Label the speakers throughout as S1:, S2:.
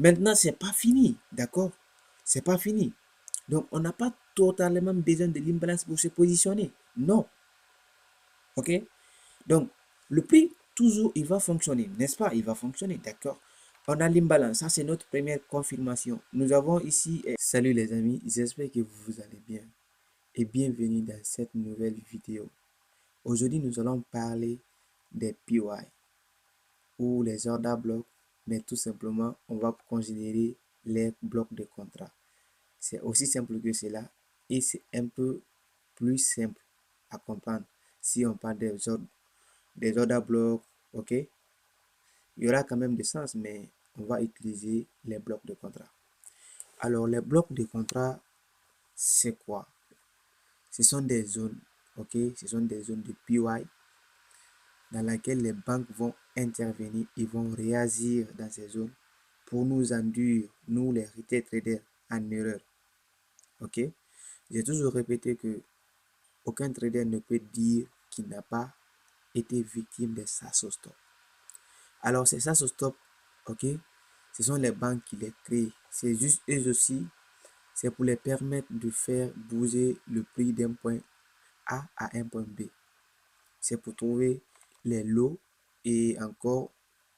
S1: Maintenant, c'est pas fini, d'accord? C'est pas fini. Donc, on n'a pas totalement besoin de l'imbalance pour se positionner. Non, ok? Donc, le prix, toujours, il va fonctionner, n'est-ce pas? Il va fonctionner, d'accord? On a l'imbalance, ça c'est notre première confirmation. Nous avons ici... Salut les amis, j'espère que vous allez bien et bienvenue dans cette nouvelle vidéo. Aujourd'hui, nous allons parler des PY ou les order blocs, mais tout simplement, on va considérer les blocs de contrat. C'est aussi simple que cela et c'est un peu plus simple à comprendre si on parle des order blocs, ok? Il y aura quand même des sens, mais on va utiliser les blocs de contrat. Alors, les blocs de contrat, c'est quoi? Ce sont des zones, ok? Ce sont des zones de PY dans lesquelles les banques vont intervenir, ils vont réagir dans ces zones pour nous induire, nous les retail traders, en erreur, ok? J'ai toujours répété que aucun trader ne peut dire qu'il n'a pas été victime de SAS au stop. Alors, ces SAS au stop, ok? Ce sont les banques qui les créent. C'est juste eux aussi, c'est pour les permettre de faire bouger le prix d'un point A à un point B. C'est pour trouver les lots et encore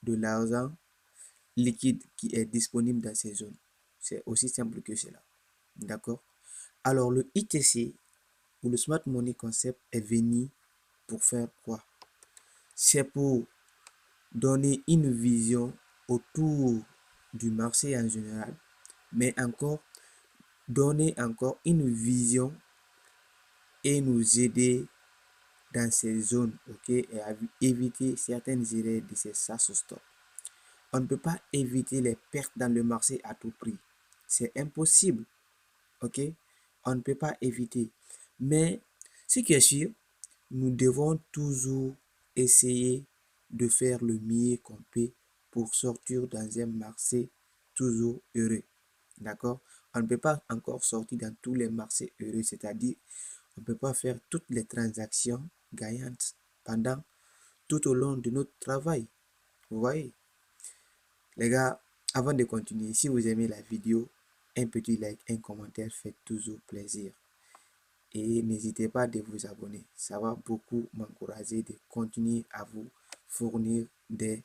S1: de l'argent liquide qui est disponible dans ces zones. C'est aussi simple que cela. D'accord? Alors, le ITC ou le Smart Money Concept est venu pour faire quoi? C'est pour donner une vision autour du marché en général, mais encore donner encore une vision et nous aider dans ces zones, ok, et à éviter certaines erreurs de ces SAS stop. On ne peut pas éviter les pertes dans le marché à tout prix. C'est impossible, ok? On ne peut pas éviter. Mais ce qui est sûr, nous devons toujours essayer de faire le mieux qu'on peut pour sortir dans un marché toujours heureux. D'accord? On ne peut pas encore sortir dans tous les marchés heureux, c'est-à-dire on ne peut pas faire toutes les transactions gagnantes pendant tout au long de notre travail. Vous voyez? Les gars, avant de continuer, si vous aimez la vidéo, un petit like, un commentaire fait toujours plaisir. Et n'hésitez pas de vous abonner. Ça va beaucoup m'encourager de continuer à vous fournir des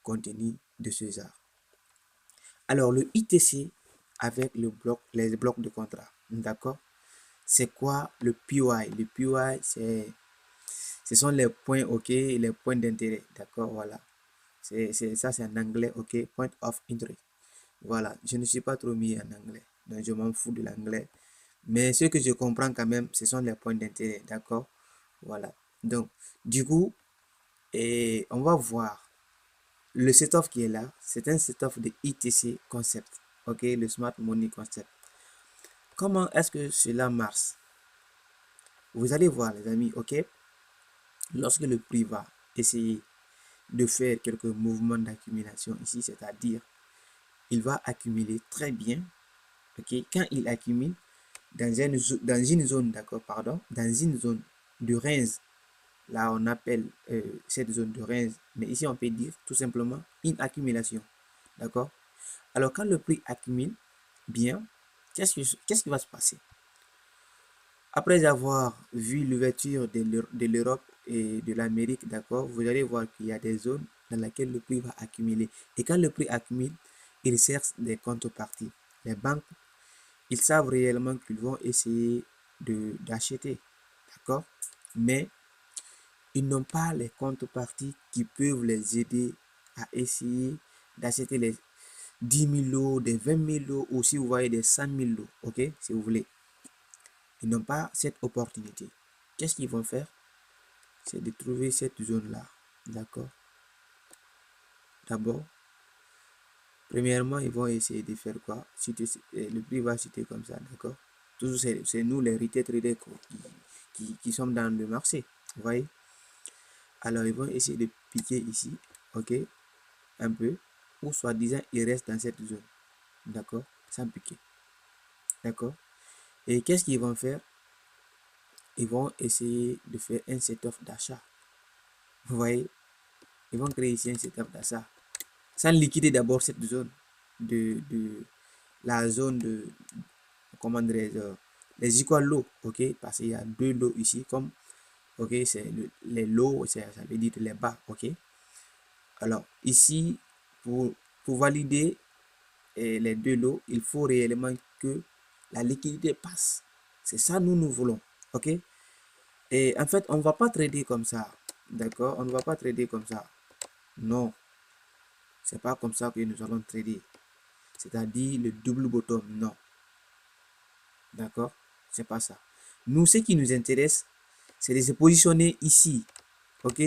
S1: contenus de ce genre. Alors, le ITC avec les blocs de contrat. D'accord? C'est quoi le PY? Le PY, ce sont les points OK et les points d'intérêt. D'accord? Voilà. Ça, c'est en anglais, OK? Point of interest. Voilà. Je ne suis pas trop mis en anglais. Donc, je m'en fous de l'anglais. Mais ce que je comprends quand même, ce sont les points d'intérêt. D'accord? Voilà. Donc, du coup, on va voir le set-off qui est là. C'est un set-off de ITC Concept. OK? Le Smart Money Concept. Comment est-ce que cela marche? Vous allez voir, les amis, OK? Lorsque le prix va essayer de faire quelques mouvements d'accumulation ici, c'est-à-dire il va accumuler très bien, ok? Quand il accumule dans une zone, d'accord, pardon, dans une zone de range, là on appelle cette zone de range, mais ici on peut dire tout simplement une accumulation, d'accord? Alors quand le prix accumule bien, qu'est-ce qui va se passer? Après avoir vu l'ouverture de l'Europe et de l'Amérique, d'accord, vous allez voir qu'il y a des zones dans lesquelles le prix va accumuler. Et quand le prix accumule, ils cherchent des contreparties. Les banques, ils savent réellement qu'ils vont essayer d'acheter, d'accord, mais ils n'ont pas les contreparties qui peuvent les aider à essayer d'acheter les 10 000 lots, des 20 000 lots, ou si vous voyez des 100 000 lots, ok, si vous voulez. Ils n'ont pas cette opportunité. Qu'est-ce qu'ils vont faire? C'est de trouver cette zone-là. D'accord? D'abord, premièrement, ils vont essayer de faire quoi? Le prix va chuter comme ça. D'accord? Toujours, c'est nous, les retail traders, qui sommes dans le marché. Vous voyez? Alors, ils vont essayer de piquer ici. OK? Un peu. Ou soi-disant, ils restent dans cette zone. D'accord? Sans piquer. D'accord? Et qu'est-ce qu'ils vont faire? Ils vont essayer de faire un set-off d'achat. Vous voyez? Ils vont créer ici un setup d'achat sans liquider d'abord cette zone. de la zone de, comment dirais-je, les equal lots, ok, parce qu'il y a deux lots ici, comme, ok, c'est les lots, ça veut dire les bas, ok. Alors, ici, pour valider les deux lots, il faut réellement que la liquidité passe. C'est ça nous voulons, ok. Et en fait, on ne va pas trader comme ça, d'accord, on ne va pas trader comme ça, non, c'est pas comme ça que nous allons trader, c'est-à-dire le double bottom, non, d'accord, c'est pas ça. Nous, ce qui nous intéresse, c'est de se positionner ici, ok,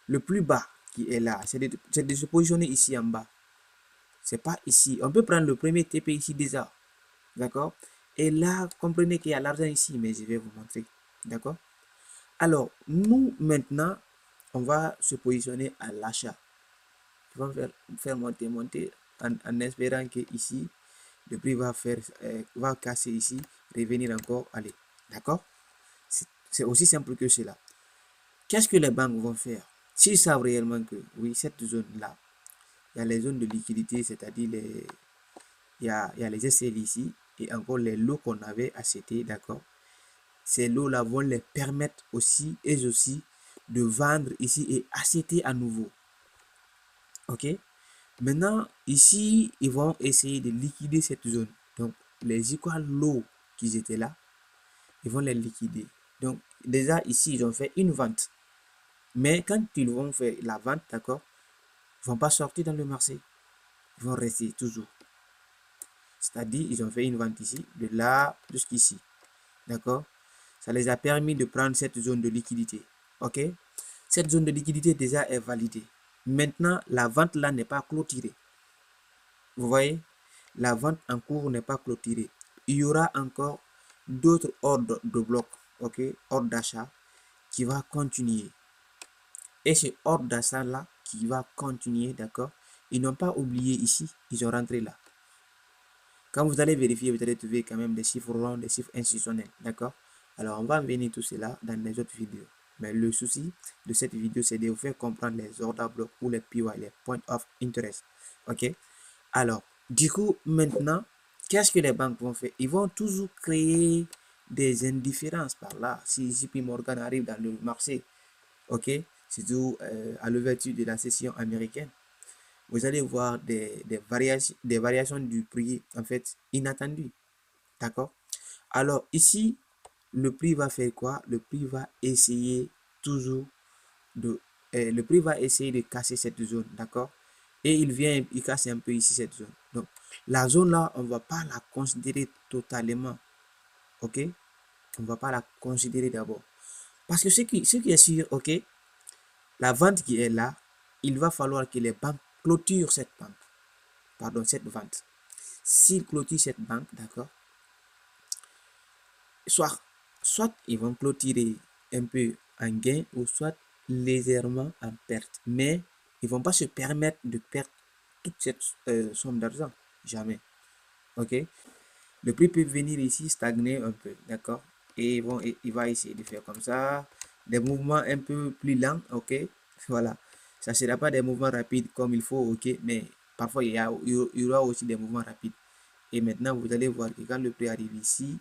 S1: le plus bas qui est là, c'est de se positionner ici en bas, c'est pas ici. On peut prendre le premier TP ici déjà, d'accord, et là, comprenez qu'il y a l'argent ici, mais je vais vous montrer, d'accord. Alors, nous, maintenant, on va se positionner à l'achat. On va faire monter en espérant que ici, le prix va casser ici, revenir encore, aller. D'accord? C'est aussi simple que cela. Qu'est-ce que les banques vont faire? S'ils savent réellement que, oui, cette zone-là, il y a les zones de liquidité, c'est-à-dire il y a les SL ici, et encore les lots qu'on avait achetés, d'accord? Ces lots-là vont les permettre aussi, et aussi, de vendre ici et acheter à nouveau. Ok? Maintenant, ici, ils vont essayer de liquider cette zone. Donc, les equal lows qui étaient là, ils vont les liquider. Donc, déjà, ici, ils ont fait une vente. Mais quand ils vont faire la vente, d'accord, ils ne vont pas sortir dans le marché. Ils vont rester toujours. C'est-à-dire, ils ont fait une vente ici, de là jusqu'ici. D'accord? Ça les a permis de prendre cette zone de liquidité. OK? Cette zone de liquidité déjà est validée. Maintenant, la vente là n'est pas clôturée. Vous voyez? La vente en cours n'est pas clôturée. Il y aura encore d'autres ordres de bloc, ok, ordre d'achat qui va continuer. Et ce ordre d'achat là qui va continuer, d'accord, ils n'ont pas oublié ici, ils ont rentré là. Quand vous allez vérifier, vous allez trouver quand même des chiffres ronds, des chiffres institutionnels, d'accord. Alors, on va venir tout cela dans les autres vidéos. Mais le souci de cette vidéo, c'est de vous faire comprendre les ordres de bloc ou les PY, les Point of Interest, ok. Alors, du coup, maintenant, qu'est-ce que les banques vont faire? Ils vont toujours créer des indifférences par là. Si JP Morgan arrive dans le marché, ok, surtout à l'ouverture de la session américaine, vous allez voir des variations du prix, en fait, inattendues. D'accord? Alors, ici, le prix va faire quoi? Le prix va essayer toujours le prix va essayer de casser cette zone, d'accord? Et il casse un peu ici cette zone. Donc, la zone là, on ne va pas la considérer totalement, ok? On ne va pas la considérer d'abord. Parce que ce qui est sûr, ok, la vente qui est là, il va falloir que les banques clôturent cette banque. Pardon, cette vente. S'ils clôturent cette banque, d'accord, soit ils vont clôturer un peu en gain ou soit légèrement en perte. Mais ils ne vont pas se permettre de perdre toute cette somme d'argent. Jamais. OK? Le prix peut venir ici stagner un peu. D'accord? Et il va essayer de faire comme ça. Des mouvements un peu plus lents. OK? Voilà. Ça ne sera pas des mouvements rapides comme il faut. OK? Mais parfois, il y aura aussi des mouvements rapides. Et maintenant, vous allez voir que quand le prix arrive ici,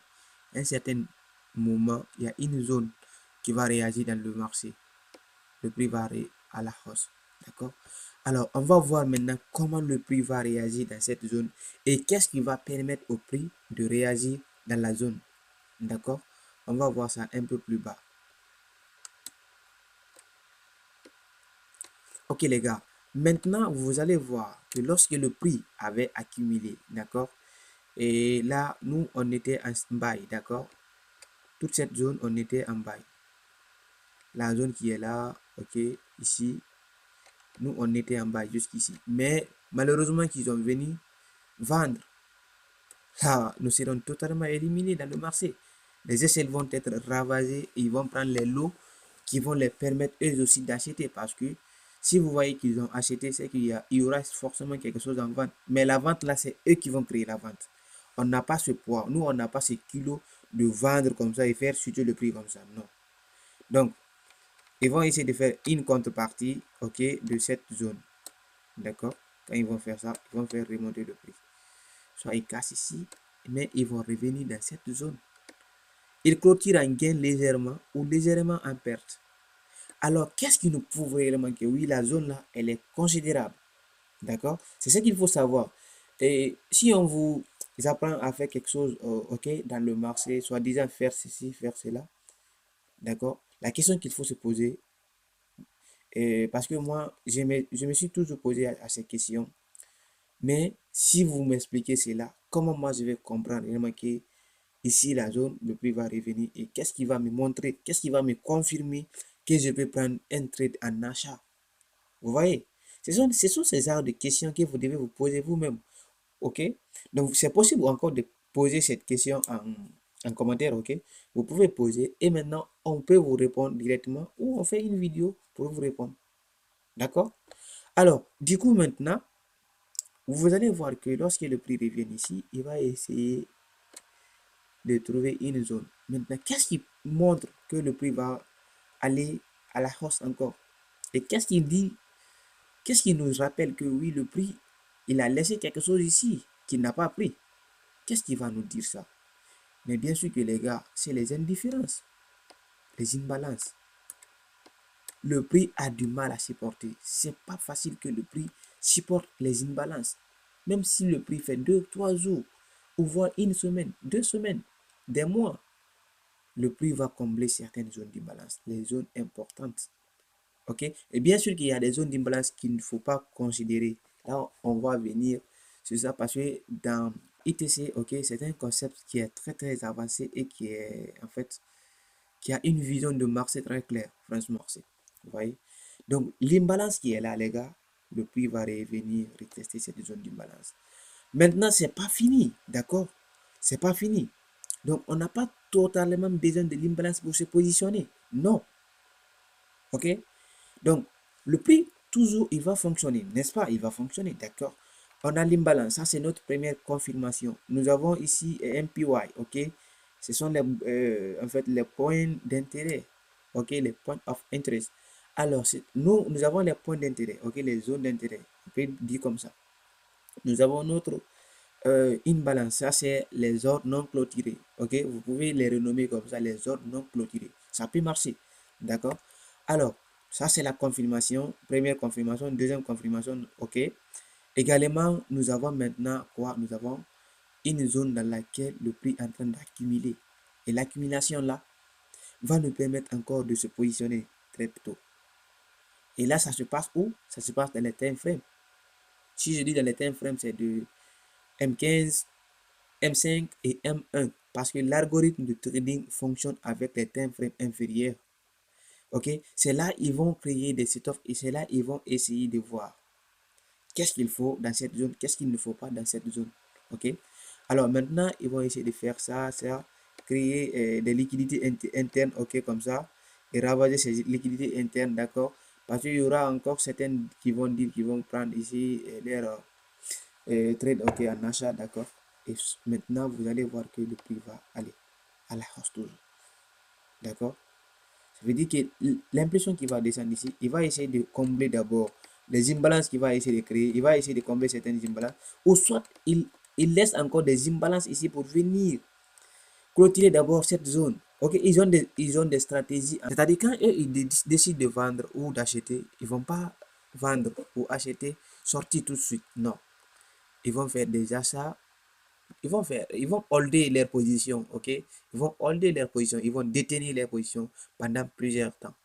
S1: un certain moment, il y a une zone qui va réagir dans le marché. Le prix va à la hausse. D'accord? Alors, on va voir maintenant comment le prix va réagir dans cette zone et qu'est-ce qui va permettre au prix de réagir dans la zone. D'accord? On va voir ça un peu plus bas. Ok les gars, maintenant vous allez voir que lorsque le prix avait accumulé, d'accord? Et là, nous, on était en buy, d'accord? Toute cette zone, on était en buy. La zone qui est là, ok, ici, nous, on était en buy jusqu'ici. Mais malheureusement qu'ils ont venu vendre. Là, nous serons totalement éliminés dans le marché. Les SL vont être ravagés et ils vont prendre les lots qui vont les permettre eux aussi d'acheter. Parce que si vous voyez qu'ils ont acheté, c'est qu'il y aura forcément quelque chose en vente. Mais la vente là, c'est eux qui vont créer la vente. On n'a pas ce poids. Nous, on n'a pas ce kilo de vendre comme ça et faire chuter le prix comme ça. Non. Donc, ils vont essayer de faire une contrepartie, ok, de cette zone. D'accord? Quand ils vont faire ça, ils vont faire remonter le prix. Soit ils cassent ici, mais ils vont revenir dans cette zone. Ils clôturent en gain légèrement ou légèrement en perte. Alors, qu'est-ce qui nous prouve réellement que oui, la zone là, elle est considérable? D'accord? C'est ce qu'il faut savoir. Et si on vous apprend à faire quelque chose, ok, dans le marché, soi-disant faire ceci, faire cela, d'accord? La question qu'il faut se poser, parce que moi, je me suis toujours posé à ces questions, mais si vous m'expliquez cela, comment moi je vais comprendre réellement que ici, la zone, le prix va revenir et qu'est-ce qui va me montrer, qu'est-ce qui va me confirmer que je peux prendre un trade en achat? Vous voyez? Ce sont ces genres de questions que vous devez vous poser vous-même. OK? Donc, c'est possible encore de poser cette question en commentaire. OK? Vous pouvez poser et maintenant, on peut vous répondre directement ou on fait une vidéo pour vous répondre. D'accord? Alors, du coup, maintenant, vous allez voir que lorsque le prix revient ici, il va essayer de trouver une zone. Maintenant, qu'est-ce qui montre que le prix va aller à la hausse encore? Et qu'est-ce qu'il dit? Qu'est-ce qui nous rappelle que oui, le prix, il a laissé quelque chose ici qu'il n'a pas pris? Qu'est-ce qui va nous dire ça? Mais bien sûr que les gars, c'est les indifférences, les imbalances. Le prix a du mal à supporter. C'est pas facile que le prix supporte les imbalances. Même si le prix fait 2, 3 jours, ou voire une semaine, 2 semaines, des mois, le prix va combler certaines zones d'imbalance, les zones importantes. OK? Et bien sûr qu'il y a des zones d'imbalance qu'il ne faut pas considérer. Là, on va venir sur ça parce que dans ITC, OK, c'est un concept qui est très très avancé et qui est en fait qui a une vision de marché très claire, franchement. Vous voyez? Donc, l'imbalance qui est là, les gars, le prix va revenir retester cette zone d'imbalance. Maintenant, c'est pas fini, d'accord? C'est pas fini. Donc, on n'a pas totalement besoin de l'imbalance pour se positionner. Non. OK? Donc, le prix, toujours, il va fonctionner, n'est-ce pas? Il va fonctionner, d'accord? On a l'imbalance, ça c'est notre première confirmation. Nous avons ici MPY, ok? Ce sont en fait, les points d'intérêt, ok? Les points of interest. Alors, nous avons les points d'intérêt, ok? Les zones d'intérêt, on peut dire comme ça. Nous avons notre imbalance, ça c'est les ordres non clôturés, ok? Vous pouvez les renommer comme ça, les ordres non clôturés. Ça peut marcher, d'accord? Alors, ça, c'est la confirmation. Première confirmation, deuxième confirmation, OK. Également, nous avons maintenant quoi? Nous avons une zone dans laquelle le prix est en train d'accumuler. Et l'accumulation là va nous permettre encore de se positionner très tôt. Et là, ça se passe où? Ça se passe dans les time frames. Si je dis dans les time frames, c'est de M15, M5 et M1. Parce que l'algorithme de trading fonctionne avec les time frames inférieurs. Ok, c'est là ils vont créer des setups et c'est là ils vont essayer de voir qu'est-ce qu'il faut dans cette zone, qu'est-ce qu'il ne faut pas dans cette zone. Ok, alors maintenant ils vont essayer de faire ça, créer des liquidités internes, ok, comme ça, et ravager ces liquidités internes, d'accord, parce qu'il y aura encore certaines qui vont dire qu'ils vont prendre ici leur trade, ok, en achat, d'accord, et maintenant vous allez voir que le prix va aller à la hausse toujours, d'accord. Ça veut dire que l'impression qu'il va descendre ici, il va essayer de combler d'abord les imbalances qu'il va essayer de créer. Il va essayer de combler certaines imbalances. Ou soit il laisse encore des imbalances ici pour venir clôturer d'abord cette zone. Ok, ils ont des stratégies. C'est-à-dire quand eux, ils décident de vendre ou d'acheter, ils ne vont pas vendre ou acheter, sortir tout de suite. Non. Ils vont faire des achats. Ils vont holder leur position, ok? Ils vont holder leur position, ils vont détenir leur position pendant plusieurs temps.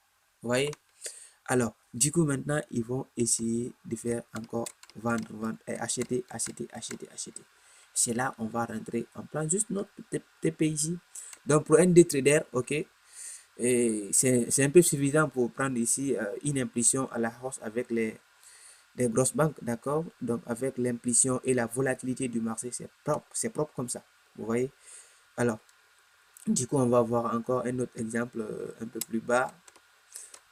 S1: Vous voyez? Alors, du coup, maintenant, ils vont essayer de faire encore vendre, vendre, et acheter, acheter, acheter, acheter. C'est là on va rentrer. On prend juste notre TP ici. Donc, pour un day trader, ok, c'est un peu suffisant pour prendre ici une impulsion à la hausse avec les grosses banques, d'accord? Donc, avec l'impulsion et la volatilité du marché, c'est propre comme ça. Vous voyez? Alors, du coup, on va voir encore un autre exemple un peu plus bas.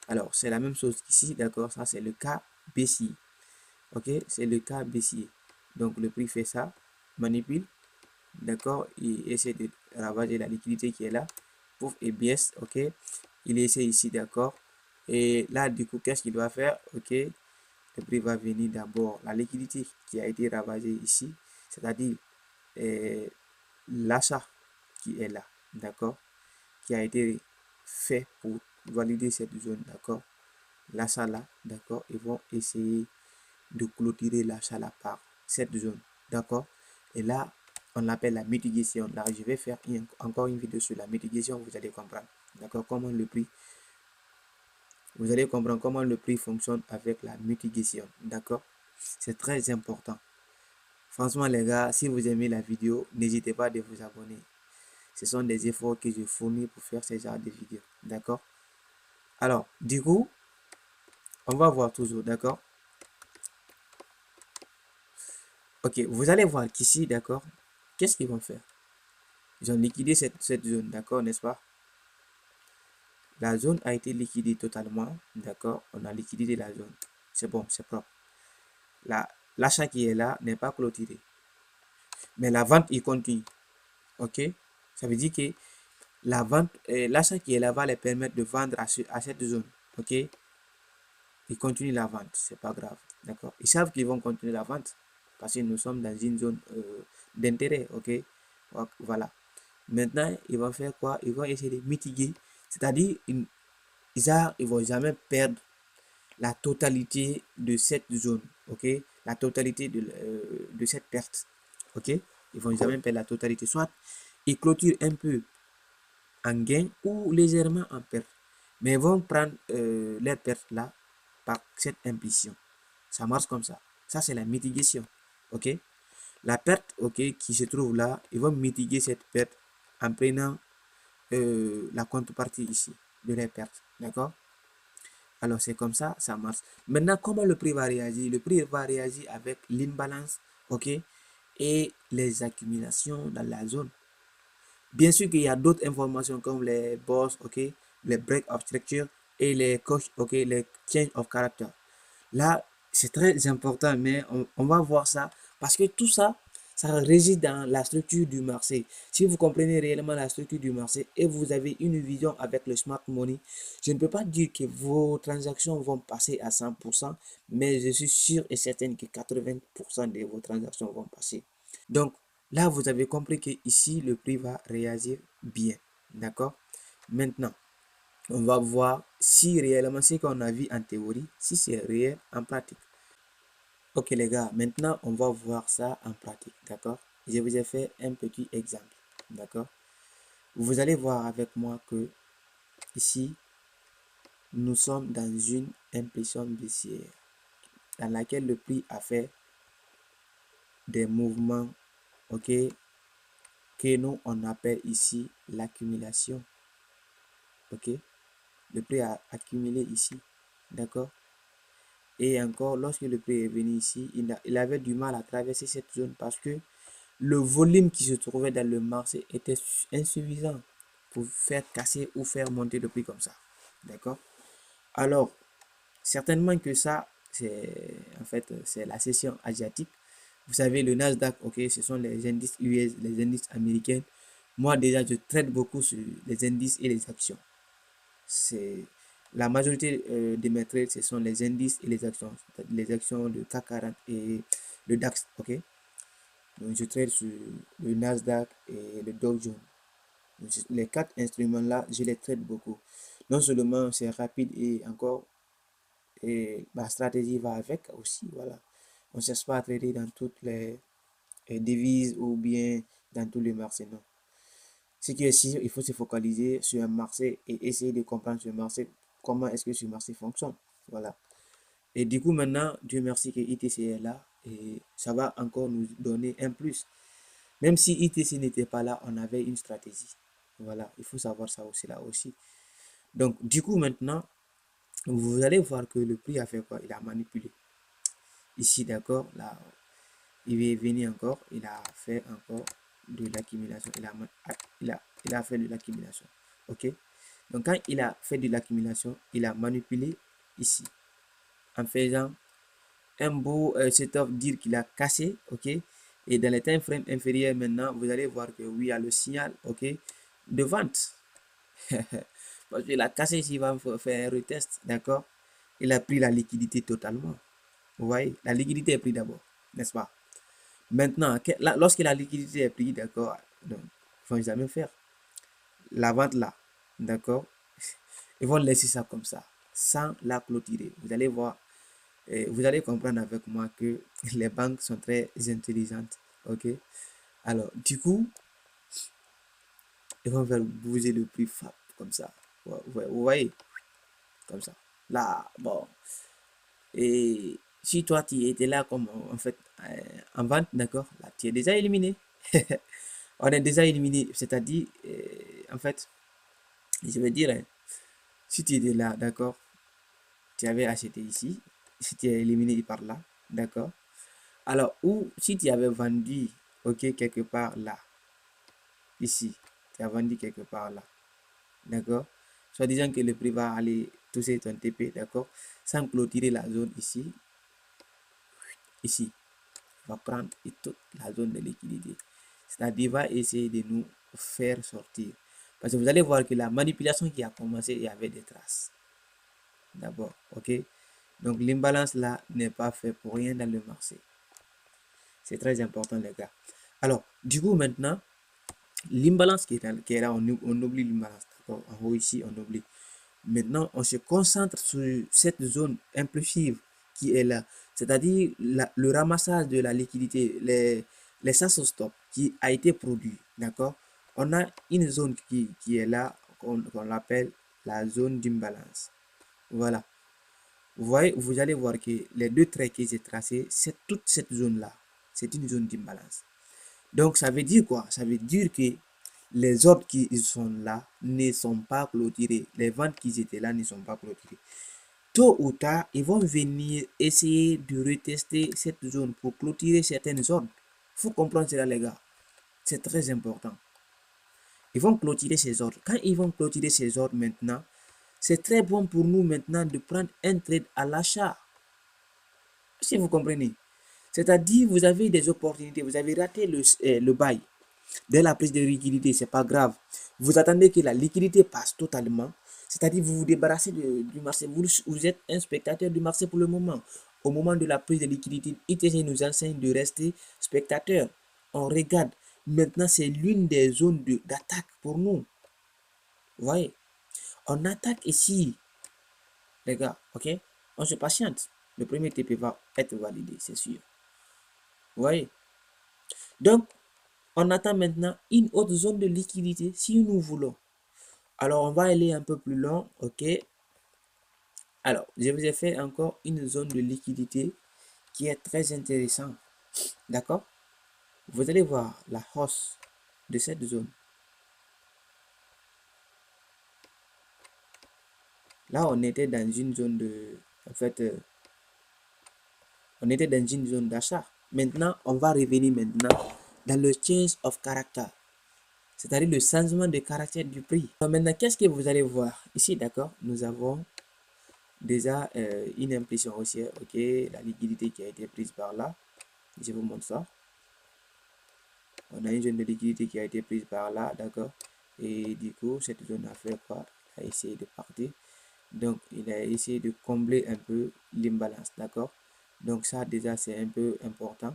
S1: Alors, c'est la même chose qu'ici, d'accord? Ça, c'est le cas baissier. Ok? C'est le cas baissier. Donc, le prix fait ça, manipule, d'accord? Il essaie de ravager la liquidité qui est là. Pouf, et baisse, ok? Il essaie ici, d'accord? Et là, du coup, qu'est-ce qu'il doit faire? Ok? le prix va venir d'abord la liquidité qui a été ravagée ici, c'est-à-dire l'achat qui est là, d'accord, qui a été fait pour valider cette zone, d'accord. L'achat là, d'accord, ils vont essayer de clôturer l'achat là par cette zone, d'accord. Et là, on l'appelle la mitigation. Là, je vais faire encore une vidéo sur la mitigation, vous allez comprendre, d'accord, comment le prix, vous allez comprendre comment le prix fonctionne avec la mitigation, d'accord. C'est très important. Franchement, les gars, si vous aimez la vidéo, n'hésitez pas de vous abonner. Ce sont des efforts que je fournis pour faire ce genre de vidéos, d'accord. Alors, du coup, on va voir toujours, d'accord. Ok, vous allez voir qu'ici, d'accord, qu'est-ce qu'ils vont faire? Ils ont liquidé cette zone, d'accord, n'est-ce pas? La zone a été liquidée totalement, d'accord. On a liquidé la zone. C'est bon, c'est propre. L'achat qui est là n'est pas clôturé. Mais la vente, il continue. Ok? Ça veut dire que la vente, l'achat qui est là va les permettre de vendre à cette zone. Ok? Ils continuent la vente. C'est pas grave. D'accord? Ils savent qu'ils vont continuer la vente. Parce que nous sommes dans une zone d'intérêt. Ok? Voilà. Maintenant, ils vont faire quoi? Ils vont essayer de mitiguer. C'est-à-dire, ils vont jamais perdre la totalité de cette zone, ok, la totalité de cette perte, ok. Ils vont jamais perdre la totalité, soit ils clôturent un peu en gain ou légèrement en perte, mais ils vont prendre leur perte là par cette impulsion. Ça marche comme ça c'est la mitigation, ok. La perte, ok, qui se trouve là, ils vont mitiguer cette perte en prenant la contrepartie ici de les pertes, d'accord. Alors c'est comme ça marche. Maintenant, comment le prix va réagir? Le prix va réagir avec l'imbalance, ok, et les accumulations dans la zone. Bien sûr qu'il y a d'autres informations comme les bourses, ok, les break of structure et les coach, ok, les change of character. Là, c'est très important, mais on va voir ça parce que tout ça, ça réside dans la structure du marché. Si vous comprenez réellement la structure du marché et vous avez une vision avec le smart money, je ne peux pas dire que vos transactions vont passer à 100%, mais je suis sûr et certain que 80% de vos transactions vont passer. Donc, là, vous avez compris que ici, le prix va réagir bien. D'accord? Maintenant, on va voir si réellement ce qu'on a vu en théorie, si c'est réel en pratique. Ok les gars, maintenant on va voir ça en pratique, d'accord? Je vous ai fait un petit exemple, d'accord? Vous allez voir avec moi que ici, nous sommes dans une impulsion baissière dans laquelle le prix a fait des mouvements, ok, que nous on appelle ici l'accumulation, ok? Le prix a accumulé ici, d'accord? Et encore, lorsque le prix est venu ici, il avait du mal à traverser cette zone parce que le volume qui se trouvait dans le marché était insuffisant pour faire casser ou faire monter le prix comme ça. D'accord? Alors, certainement que ça, c'est en fait, c'est la session asiatique. Vous savez, le Nasdaq, ok, ce sont les indices US, les indices américains. Moi, déjà, je traite beaucoup sur les indices et les actions. C'est la majorité de mes trades, ce sont les indices et les actions de CAC 40 et le DAX, ok. Donc, je trade sur le Nasdaq et le Dow Jones. Donc, les quatre instruments-là, je les traite beaucoup. Non seulement c'est rapide et encore, et ma stratégie va avec aussi, voilà. On ne cherche pas à trader dans toutes les devises ou bien dans tous les marchés, non. Ce qui est sûr, il faut se focaliser sur un marché et essayer de comprendre ce marché, comment est-ce que ce marché fonctionne. Voilà. Et du coup, maintenant, Dieu merci que ITC est là et ça va encore nous donner un plus. Même si ITC n'était pas là, on avait une stratégie. Voilà, il faut savoir ça aussi là aussi. Donc, du coup, maintenant, vous allez voir que le prix a fait quoi? Il a manipulé. Ici, d'accord, là, il est venu encore, il a fait encore de l'accumulation. Il a fait de l'accumulation. Ok? Donc, quand il a fait de l'accumulation, il a manipulé ici en faisant un beau setup, dire qu'il a cassé. Ok? Et dans les time frame inférieur maintenant, vous allez voir que oui, il y a le signal, ok, de vente. Parce qu'il a cassé ici, il va faire un retest, d'accord? Il a pris la liquidité totalement. Vous voyez, la liquidité est prise d'abord, n'est-ce pas? Maintenant, lorsque la liquidité est prise, d'accord, donc, ils ne vont jamais faire la vente là, d'accord? Ils vont laisser ça comme ça, sans la clôturer. Vous allez voir, vous allez comprendre avec moi que les banques sont très intelligentes, ok? Alors, du coup, ils vont faire bouger le prix FAP comme ça. Vous voyez, comme ça. Là, bon. Et si toi, tu étais là comme en fait en vente, d'accord, là, tu es déjà éliminé. On est déjà éliminé, c'est-à-dire, en fait, je veux dire, hein, si tu étais là, d'accord, tu avais acheté ici, si tu es éliminé par là, d'accord. Alors, ou si tu avais vendu, ok, quelque part là, ici, tu as vendu quelque part là, d'accord. Soit disant que le prix va aller toucher ton TP, d'accord, sans clôturer la zone ici, ici, va prendre toute la zone de liquidité. C'est-à-dire, va essayer de nous faire sortir. Parce que vous allez voir que la manipulation qui a commencé, il y avait des traces. D'abord, ok. Donc, l'imbalance là n'est pas fait pour rien dans le marché. C'est très important, les gars. Alors, du coup, maintenant, l'imbalance qui est là, on oublie l'imbalance. D'accord. En haut ici, on oublie. Maintenant, on se concentre sur cette zone impulsive qui est là. C'est-à-dire le ramassage de la liquidité, les sas stop qui a été produit. D'accord. On a une zone qui est là, qu'on appelle la zone d'imbalance. Voilà. Vous voyez, vous allez voir que les deux traits que j'ai tracés, c'est toute cette zone-là. C'est une zone d'imbalance. Donc, ça veut dire quoi? Ça veut dire que les ordres qui sont là ne sont pas clôturés. Les ventes qui étaient là ne sont pas clôturées. Tôt ou tard, ils vont venir essayer de retester cette zone pour clôturer certaines ordres. Il faut comprendre cela, les gars. C'est très important. Ils vont clôturer ces ordres. Quand ils vont clôturer ces ordres maintenant, c'est très bon pour nous maintenant de prendre un trade à l'achat. Si vous comprenez. C'est-à-dire, vous avez des opportunités, vous avez raté le bail. Dès la prise de liquidité, c'est pas grave. Vous attendez que la liquidité passe totalement. C'est-à-dire, vous vous débarrassez du marché. Vous êtes un spectateur du marché pour le moment. Au moment de la prise de liquidité, ITG nous enseigne de rester spectateur. On regarde. Maintenant, c'est l'une des zones d'attaque pour nous. Vous voyez? On attaque ici, les gars. Ok? On se patiente. Le premier TP va être validé, c'est sûr. Vous voyez? Donc, on attend maintenant une autre zone de liquidité si nous voulons. Alors, on va aller un peu plus long, ok. Alors, je vous ai fait encore une zone de liquidité qui est très intéressante, d'accord. Vous allez voir la hausse de cette zone. Là, on était dans une zone de... En fait, on était dans une zone d'achat. Maintenant, on va revenir maintenant dans le change of character. C'est-à-dire le changement de caractère du prix. Alors maintenant, qu'est-ce que vous allez voir? Ici, d'accord, nous avons déjà une impression haussière, ok, la liquidité qui a été prise par là, je vous montre ça. On a une zone de liquidité qui a été prise par là, d'accord, et du coup, cette zone a fait quoi? Il a essayé de partir, donc il a essayé de combler un peu l'imbalance, d'accord, donc ça déjà c'est un peu important.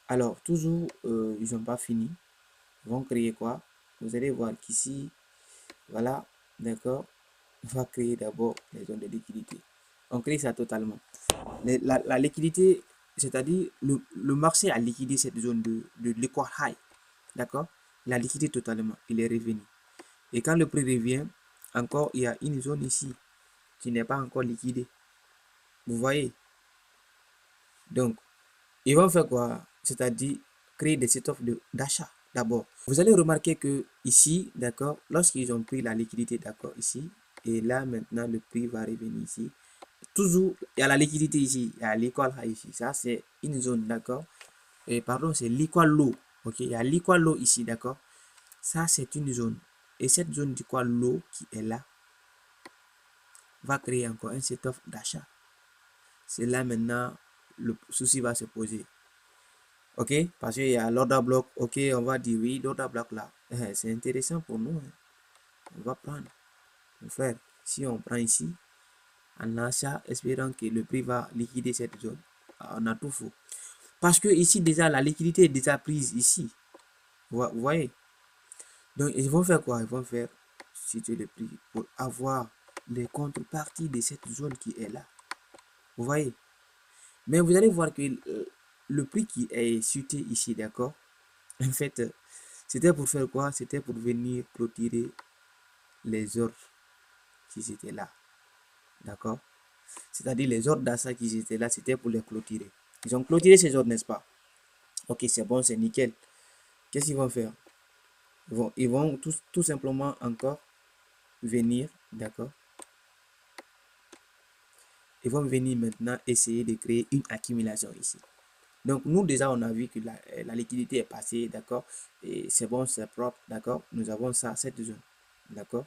S1: Alors, toujours, ils n'ont pas fini, ils vont créer quoi? Vous allez voir qu'ici, voilà, d'accord, on va créer d'abord les zones de liquidité. On crée ça totalement. La liquidité, c'est-à-dire le marché a liquidé cette zone de liquid high. D'accord. Il a liquidé totalement. Il est revenu. Et quand le prix revient, encore, il y a une zone ici qui n'est pas encore liquidée. Vous voyez? Donc, ils vont faire quoi? C'est-à-dire créer des setups d'achat d'abord. Vous allez remarquer que ici, d'accord, lorsqu'ils ont pris la liquidité, d'accord, ici, et là maintenant le prix va revenir ici. Toujours, il y a la liquidité ici, il y a l'équal high ici. Ça, c'est une zone, d'accord? Et pardon, c'est l'équal low. Ok, il y a l'équal low ici, d'accord? Ça, c'est une zone. Et cette zone d'équal low qui est là va créer encore un setup d'achat. C'est là maintenant le souci va se poser. Ok, parce qu'il y a l'order block. Ok, on va dire oui, l'order block là. C'est intéressant pour nous. On va prendre. Mon frère, si on prend ici, en achat, espérant que le prix va liquider cette zone. On a tout faux. Parce que ici, déjà, la liquidité est déjà prise ici. Vous voyez? Donc, ils vont faire quoi? Ils vont faire situer le prix pour avoir les contreparties de cette zone qui est là. Vous voyez? Mais vous allez voir que le prix qui est situé ici, d'accord? En fait, c'était pour faire quoi? C'était pour venir clôturer les ordres qui étaient là. D'accord? C'est-à-dire les ordres d'achat qui étaient là, c'était pour les clôturer. Ils ont clôturé ces ordres, n'est-ce pas? Ok, c'est bon, c'est nickel. Qu'est-ce qu'ils vont faire? Ils vont tout simplement encore venir, d'accord? Ils vont venir maintenant essayer de créer une accumulation ici. Donc, nous, déjà, on a vu que la liquidité est passée, d'accord? Et c'est bon, c'est propre, d'accord? Nous avons ça, cette zone, d'accord?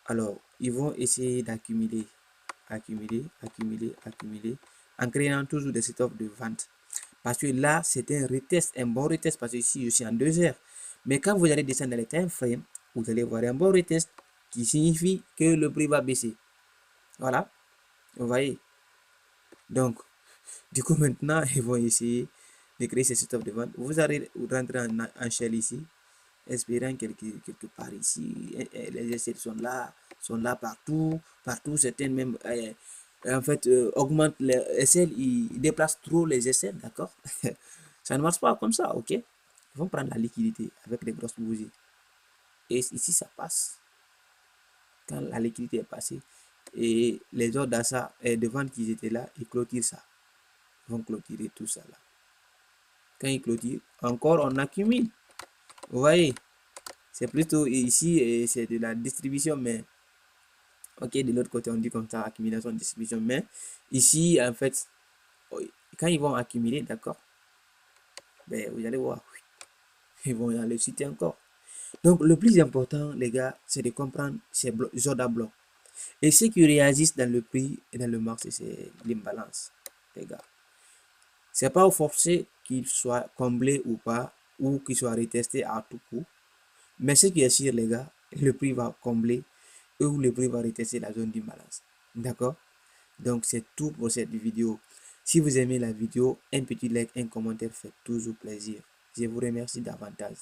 S1: Alors, ils vont essayer d'accumuler, accumuler, en créant toujours des setups de vente. Parce que là, c'est un retest, un bon retest, parce que ici, je suis en 2 heures. Mais quand vous allez descendre dans les time frame, vous allez voir un bon retest qui signifie que le prix va baisser. Voilà, vous voyez. Donc, du coup, maintenant, ils vont essayer de créer ces setups de vente. Vous allez rentrer en shell ici, espérant quelque part ici. Les essais sont là partout. Partout, certaines même, en fait, augmentent les essais, ils déplacent trop les essais, d'accord? Ça ne marche pas comme ça, ok? Ils vont prendre la liquidité avec des grosses bougies. Et ici, ça passe. Quand la liquidité est passée, et les ordres d'achat et de vente qui étaient là, ils clôturent ça. Ils vont clôturer tout ça là. Quand ils clôturent, encore on accumule. Vous voyez, c'est plutôt ici, c'est de la distribution, mais ok, de l'autre côté, on dit comme ça, accumulation, distribution, mais ici, en fait, quand ils vont accumuler, d'accord, ben, vous allez voir, ils vont y aller citer encore. Donc, le plus important, les gars, c'est de comprendre ces ordres à bloc. Et ceux qui réagissent dans le prix et dans le marché, c'est l'imbalance, les gars. C'est pas au forcé qu'il soit comblé ou pas, ou qu'il soit retesté à tout coup. Mais ce qui est sûr, les gars, le prix va combler ou le prix va retester la zone d'imbalance. D'accord? Donc, c'est tout pour cette vidéo. Si vous aimez la vidéo, un petit like, un commentaire fait toujours plaisir. Je vous remercie davantage.